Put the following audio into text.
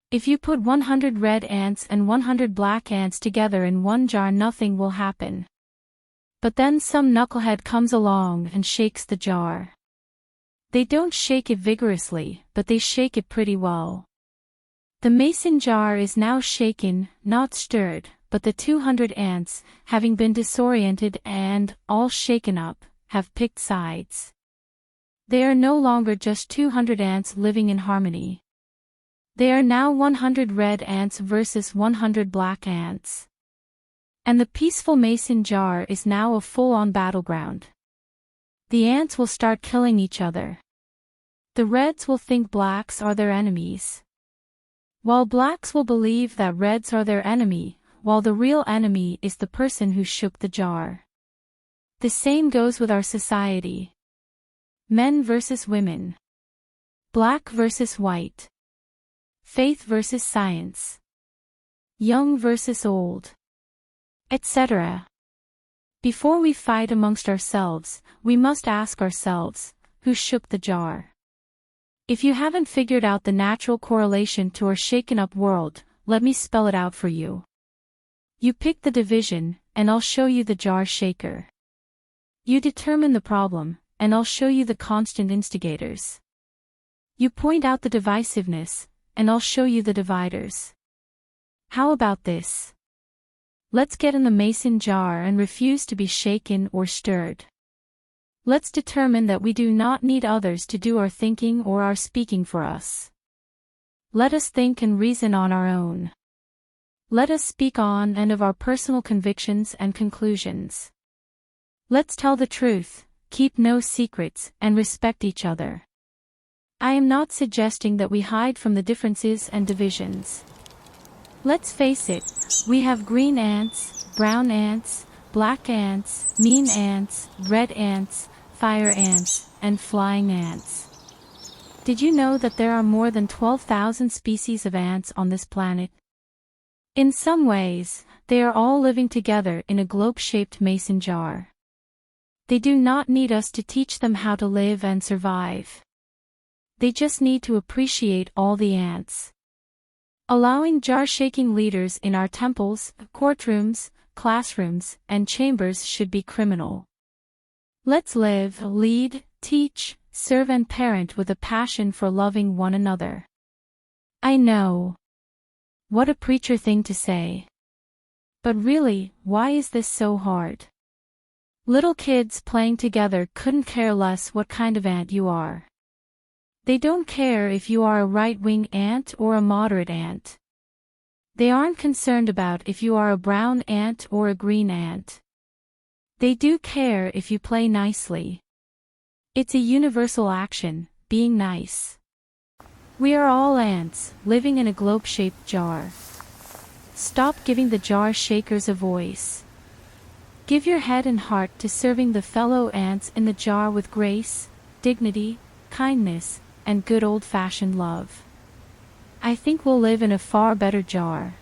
If you put 100 red ants and 100 black ants together in one jar, nothing will happen. But then some knucklehead comes along and shakes the jar. They don't shake it vigorously, but they shake it pretty well. The mason jar is now shaken, not stirred, but the 200 ants, having been disoriented and, all shaken up, have picked sides. They are no longer just 200 ants living in harmony. They are now 100 red ants versus 100 black ants. And the peaceful mason jar is now a full-on battleground. The ants will start killing each other. The reds will think blacks are their enemies, while blacks will believe that reds are their enemy, while the real enemy is the person who shook the jar. The same goes with our society. Men versus women. Black versus white. Faith versus science. Young versus old. Etc. Before we fight amongst ourselves, we must ask ourselves, who shook the jar? If you haven't figured out the natural correlation to our shaken-up world, let me spell it out for you. You pick the division, and I'll show you the jar shaker. You determine the problem, and I'll show you the constant instigators. You point out the divisiveness, and I'll show you the dividers. How about this? Let's get in the mason jar and refuse to be shaken or stirred. Let's determine that we do not need others to do our thinking or our speaking for us. Let us think and reason on our own. Let us speak on and of our personal convictions and conclusions. Let's tell the truth, keep no secrets, and respect each other. I am not suggesting that we hide from the differences and divisions. Let's face it, we have green ants, brown ants, black ants, mean ants, red ants, fire ants, and flying ants. Did you know that there are more than 12,000 species of ants on this planet? In some ways, they are all living together in a globe-shaped mason jar. They do not need us to teach them how to live and survive. They just need to appreciate all the ants. Allowing jar-shaking leaders in our temples, courtrooms, classrooms, and chambers should be criminal. Let's live, lead, teach, serve and parent with a passion for loving one another. I know. What a preacher thing to say. But really, why is this so hard? Little kids playing together couldn't care less what kind of ant you are. They don't care if you are a right-wing ant or a moderate ant. They aren't concerned about if you are a brown ant or a green ant. They do care if you play nicely. It's a universal action, being nice. We are all ants, living in a globe-shaped jar. Stop giving the jar shakers a voice. Give your head and heart to serving the fellow ants in the jar with grace, dignity, kindness, and good old-fashioned love. I think we'll live in a far better jar.